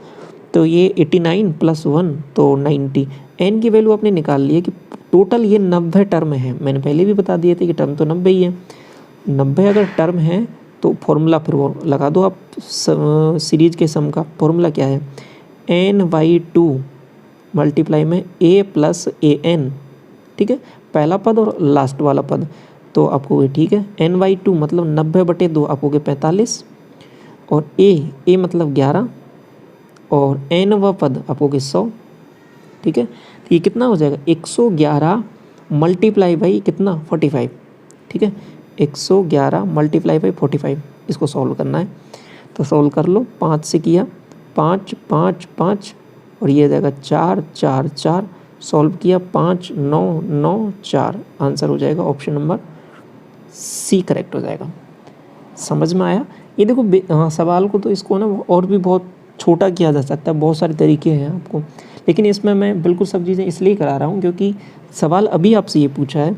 तो ये 89 प्लस 1 तो 90। n की वैल्यू आपने निकाल ली है कि टोटल ये 90 टर्म है। मैंने पहले भी बता दिए थे कि टर्म तो 90 ही है। 90 अगर टर्म है तो फॉर्मूला फिर वो लगा दो आप। सीरीज के सम का फॉर्मूला क्या है n/2 मल्टीप्लाई में a प्लस an। ठीक है, पहला पद और लास्ट वाला पद। तो आपको ठीक है n/2 मतलब 90/2 आपको 45 और a मतलब 11 और n व पद आपको 100। ठीक है, तो ये कितना हो जाएगा 111 मल्टीप्लाई बाई कितना 45। ठीक है, 111 मल्टीप्लाई बाई 45 इसको सॉल्व करना है। तो सॉल्व कर लो, 5 से किया 5 5 5 और ये जाएगा 4 4 4। सॉल्व किया 5 9 9 4। आंसर हो जाएगा ऑप्शन नंबर सी करेक्ट हो जाएगा। समझ में आया? ये देखो सवाल को तो इसको ना और भी बहुत छोटा किया जा सकता है, बहुत सारे तरीके हैं आपको, लेकिन इसमें मैं बिल्कुल सब चीज़ें इसलिए करा रहा हूँ क्योंकि सवाल अभी आपसे ये पूछा है,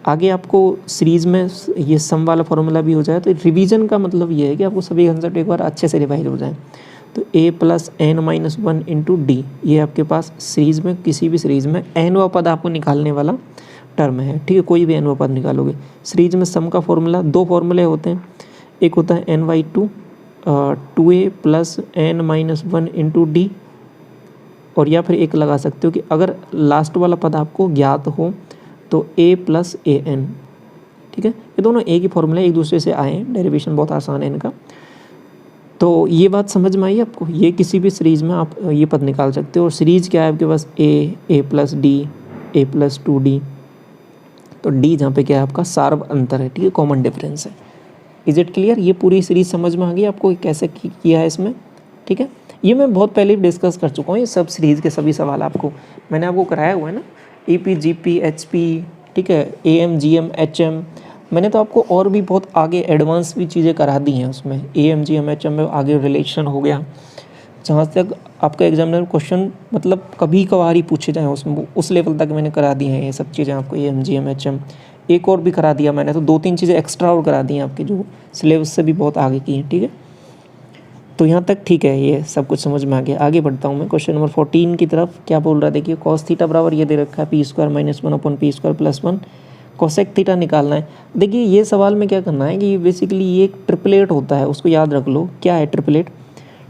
आगे आपको सीरीज़ में ये सम वाला फॉर्मूला भी हो जाए। तो रिवीजन का मतलब ये है कि आपको सभी कंसेप्ट एक बार अच्छे से रिवाइज हो जाए। तो a plus n minus 1 into D ये आपके पास सीरीज़ में किसी भी सीरीज़ में nवा पद आपको निकालने वाला टर्म है। ठीक है, कोई भी nवा पद निकालोगे। सीरीज़ में सम का फॉर्मूला 2 फॉर्मूले होते हैं, एक होता है n/2 2a plus n minus 1 into D, और या फिर एक लगा सकते हो कि अगर लास्ट वाला पद आपको ज्ञात हो तो a प्लस an। ठीक है, ये दोनों एक ही फॉर्मूला एक दूसरे से आए हैं, डेरिवेशन बहुत आसान है इनका। तो ये बात समझ में आई आपको? ये किसी भी सीरीज़ में आप ये पद निकाल सकते हो। और सीरीज़ क्या है आपके पास a plus D a plus 2d। तो d जहाँ पे क्या है आपका सार्व अंतर है। ठीक है, कॉमन डिफरेंस है। Is it clear? ये पूरी सीरीज समझ में आ गई आपको कैसे किया है इसमें? ठीक है, ये मैं बहुत पहले डिस्कस कर चुका हूँ। ये सब सीरीज़ के सभी सवाल आपको मैंने आपको कराया हुआ है ना, AP GP HP। ठीक है, AM GM HM मैंने तो आपको और भी बहुत आगे एडवांस भी चीज़ें करा दी हैं उसमें, AMG MHM में आगे रिलेशन हो गया, जहाँ तक आपका एग्जामिनर क्वेश्चन मतलब कभी कभार ही पूछे जाए उसमें, उस लेवल तक मैंने करा दी हैं ये सब चीज़ें आपको, AMG MHM एक और भी करा दिया मैंने, तो 2-3 चीज़ें एक्स्ट्रा और करा दी हैं आपकी जो सिलेबस से भी बहुत आगे की हैं। ठीक है, तो यहाँ तक ठीक है, ये सब कुछ समझ में आ गया। आगे बढ़ता हूँ मैं क्वेश्चन नंबर 14 की तरफ। क्या बोल रहा है देखिए, कॉस थीटा बराबर ये दे रखा है p² - 1/p² + 1, कोसेक थीटा निकालना है। देखिए ये सवाल में क्या करना है कि ये बेसिकली ये एक ट्रिपलेट होता है, उसको याद रख लो क्या है ट्रिपलेट।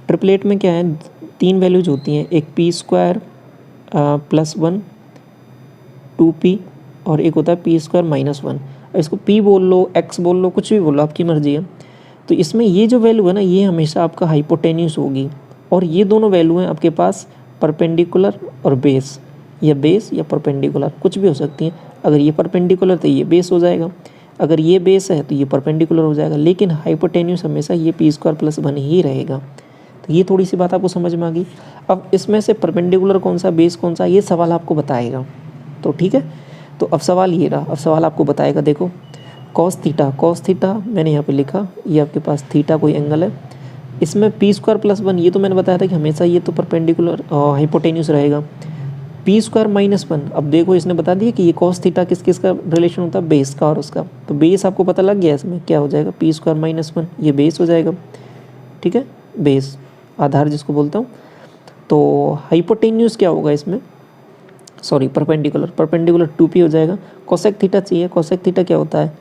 ट्रिपलेट में क्या है, 3 वैल्यूज होती हैं, एक p² + 1 2p और एक होता है p² - 1। इसको p बोल लो, x बोल लो, कुछ भी बोलो, आपकी मर्जी है। तो इसमें ये जो वैल्यू है ना, ये हमेशा आपका हाइपोटेन्यूस होगी, और ये दोनों वैल्यू हैं आपके पास परपेंडिकुलर और बेस, या परपेंडिकुलर कुछ भी हो सकती हैं। अगर ये परपेंडिकुलर तो ये बेस हो जाएगा, अगर ये बेस है तो ये परपेंडिकुलर हो जाएगा, लेकिन हाइपोटेन्यूस हमेशा ये p² + 1 ही रहेगा। तो ये थोड़ी सी बात आपको समझ में आ गई। अब इसमें से परपेंडिकुलर कौन सा, बेस कौन सा, ये सवाल आपको बताएगा। तो ठीक है, तो अब सवाल ये रहा, अब सवाल आपको बताएगा। देखो कॉस थीटा मैंने यहाँ पे लिखा, ये आपके पास थीटा कोई एंगल है, इसमें p² + 1, ये तो मैंने बताया था कि हमेशा ये तो परपेंडिकुलर हाइपोटेन्यूस रहेगा। p² - 1, अब देखो इसने बता दिया कि ये कॉस थीटा किस किस का रिलेशन होता है, बेस का और उसका, तो बेस आपको पता लग गया, इसमें क्या हो जाएगा, p² - 1, ये बेस हो जाएगा। ठीक है, बेस आधार जिसको बोलता हूँ। तो हाइपोटेन्यूस क्या होगा इसमें, सॉरी परपेंडिकुलर 2p हो जाएगा। कोसेक थीटा चाहिए, कोसेक थीटा क्या होता है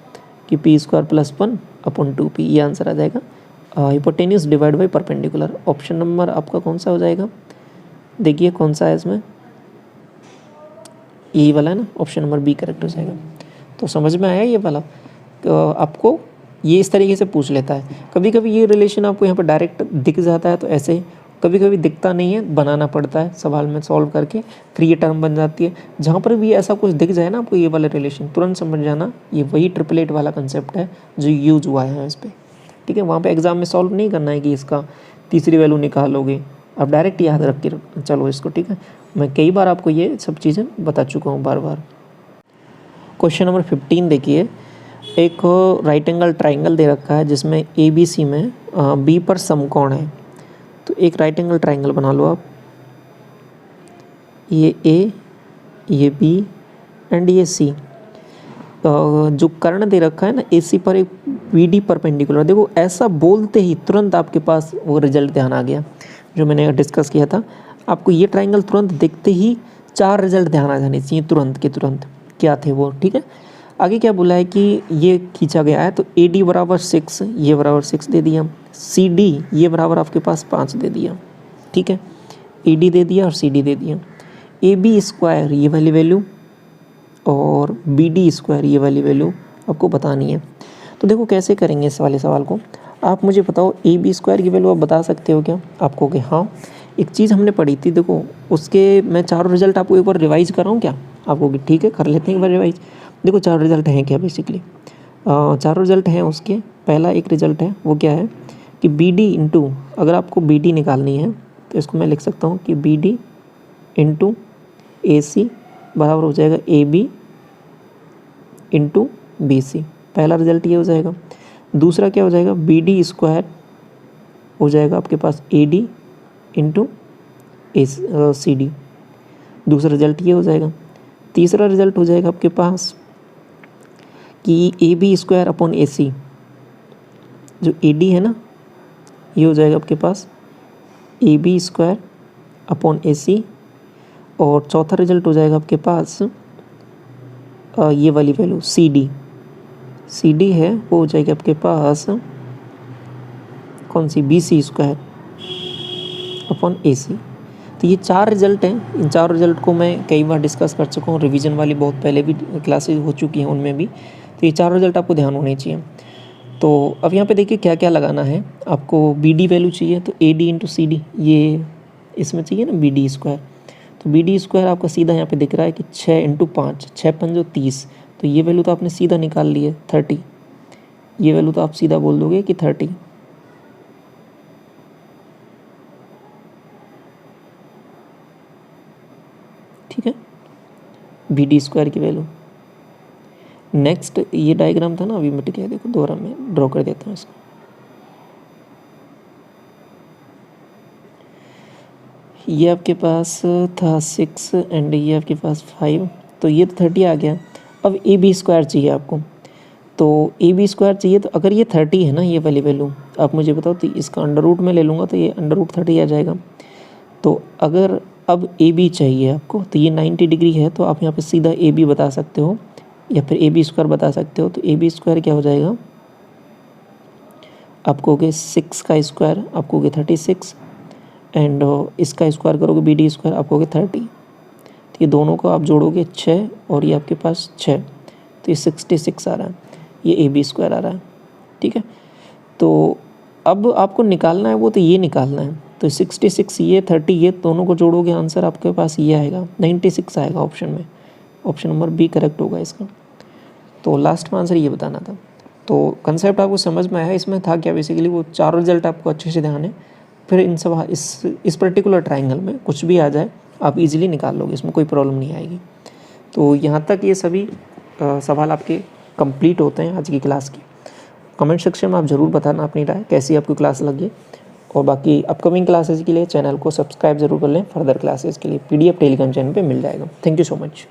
कि p² + 1/2p, ये आंसर आ जाएगा। Hypotenuse divide by perpendicular, option number आपका कौन सा हो जाएगा, देखिए कौन सा है इसमें, यही वाला है ना, ऑप्शन नंबर बी करेक्ट हो जाएगा। तो समझ में आया ये वाला, आपको ये इस तरीके से पूछ लेता है। कभी कभी ये रिलेशन आपको यहाँ पर डायरेक्ट दिख जाता है, तो ऐसे कभी कभी दिखता नहीं है, बनाना पड़ता है सवाल में सॉल्व करके, फिर ये टर्म बन जाती है। जहाँ पर भी ऐसा कुछ दिख जाए ना आपको ये वाला रिलेशन, तुरंत समझ जाना ये वही ट्रिपलेट वाला कंसेप्ट है जो यूज हुआ है इस पर। ठीक है, वहाँ पे एग्जाम में सॉल्व नहीं करना है कि इसका तीसरी वैल्यू निकालोगे, आप डायरेक्ट याद रख के चलो इसको। ठीक है, मैं कई बार आपको ये सब चीज़ें बता चुका हूँ बार बार। क्वेश्चन नंबर 15 देखिए, एक राइट एंगल ट्राइंगल दे रखा है जिसमें ABC में B पर समकोण है। तो एक राइट एंगल ट्राइंगल बना लो आप, ये A, ये B एंड ये C। जो कर्ण दे रखा है ना AC पर एक BD परपेंडिकुलर, देखो ऐसा बोलते ही तुरंत आपके पास वो रिजल्ट ध्यान आ गया जो मैंने डिस्कस किया था। आपको ये ट्राइंगल तुरंत देखते ही 4 रिजल्ट ध्यान आ जाने चाहिए तुरंत के तुरंत, क्या थे वो। ठीक है, आगे क्या बोला है कि ये खींचा गया है, तो AD बराबर 6, ये बराबर 6 दे दिया, CD ये बराबर आपके पास 5 दे दिया। ठीक है, AD दे दिया और CD दे दिया, AB² ये वाली वैल्यू और BD² ये वाली वैल्यू आपको बतानी है। तो देखो कैसे करेंगे इस वाले सवाल को, आप मुझे बताओ AB² की वैल्यू आप बता सकते हो क्या, आपको कि हाँ एक चीज़ हमने पढ़ी थी, देखो उसके मैं चारों रिजल्ट आपको एक बार रिवाइज कराऊँ क्या, आपको कि ठीक है कर लेते हैं एक बार रिवाइज। देखो चार रिजल्ट हैं क्या बेसिकली, चारों रिजल्ट हैं उसके। पहला एक रिजल्ट है वो क्या है कि BD इंटू, अगर आपको BD निकालनी है तो इसको मैं लिख सकता हूँ कि BD इंटू AC बराबर हो जाएगा AB इंटू BC, पहला रिजल्ट ये हो जाएगा। दूसरा क्या हो जाएगा, BD² हो जाएगा आपके पास AD इंटू CD, दूसरा रिजल्ट ये हो जाएगा। तीसरा रिजल्ट हो जाएगा आपके पास कि AB² / AC, जो AD है ना ये हो जाएगा आपके पास AB² / AC, और चौथा रिजल्ट हो जाएगा आपके पास ये वाली वैल्यू CD है वो हो जाएगी आपके पास कौन सी, BC² / AC। तो ये 4 रिजल्ट हैं, इन 4 रिजल्ट को मैं कई बार डिस्कस कर चुका हूँ, रिवीजन वाली बहुत पहले भी क्लासेज हो चुकी हैं उनमें भी। तो ये 4 रिजल्ट आपको ध्यान होने चाहिए। तो अब यहाँ पे देखिए क्या क्या लगाना है आपको, BD वैल्यू चाहिए तो AD इंटू CD, ये इसमें चाहिए ना BD², तो BD² आपका सीधा यहाँ पे दिख रहा है कि 6 इंटू 5, 6 पंजो 30, तो ये वैल्यू तो आपने सीधा निकाल ली है 30, ये वैल्यू तो आप सीधा बोल दोगे कि 30। ठीक है, BD² की वैल्यू। नेक्स्ट ये डायग्राम था ना, अभी मिट गया, देखो दोबारा मैं ड्रॉ कर देता हूँ इसको। ये आपके पास था 6 एंड ये आपके पास 5, तो ये तो 30 आ गया। अब ए बी स्क्वायर चाहिए आपको, तो ए बी स्क्वायर चाहिए, तो अगर ये 30 है ना ये वाली वैल्यू, आप मुझे बताओ, तो इसका अंडर रूट में ले लूँगा तो ये अंडर रूट 30 आ जाएगा। तो अगर अब ए बी चाहिए आपको, तो ये 90 डिग्री है, तो आप यहाँ पे सीधा ए बी बता सकते हो या फिर ए बी स्क्वायर बता सकते हो। तो ए बी स्क्वायर क्या हो जाएगा, आप कहोगे 6 का स्क्वायर, आप कहोगे 36, एंड इसका स्क्वायर करोगे बी डी स्क्वायर, आप कहोगे 30। तो ये दोनों को आप जोड़ोगे 6 और ये आपके पास 6, तो ये 66 आ रहा है, ये ए बी स्क्वायर आ रहा है। ठीक है, तो अब आपको निकालना है वो, तो ये निकालना है, तो 66 ये 30 ये दोनों को जोड़ोगे, आंसर आपके पास ये आएगा 96 आएगा ऑप्शन में। ऑप्शन नंबर बी करेक्ट होगा इसका। तो लास्ट में आंसर ये बताना था। तो कंसेप्ट आपको समझ में आया, इसमें था क्या बेसिकली, वो चारों रिजल्ट आपको अच्छे से ध्यान है, फिर इन सब इस पर्टिकुलर ट्राइंगल में कुछ भी आ जाए आप इजीली निकाल लोगे, इसमें कोई प्रॉब्लम नहीं आएगी। तो यहाँ तक ये सभी सवाल आपके कंप्लीट होते हैं आज की क्लास की। कमेंट सेक्शन में आप ज़रूर बताना अपनी राय, कैसी आपकी क्लास लगी, और बाकी अपकमिंग क्लासेस के लिए चैनल को सब्सक्राइब ज़रूर कर लें। फर्दर क्लासेस के लिए PDF टेलीग्राम चैनल पे मिल जाएगा। Thank you so much.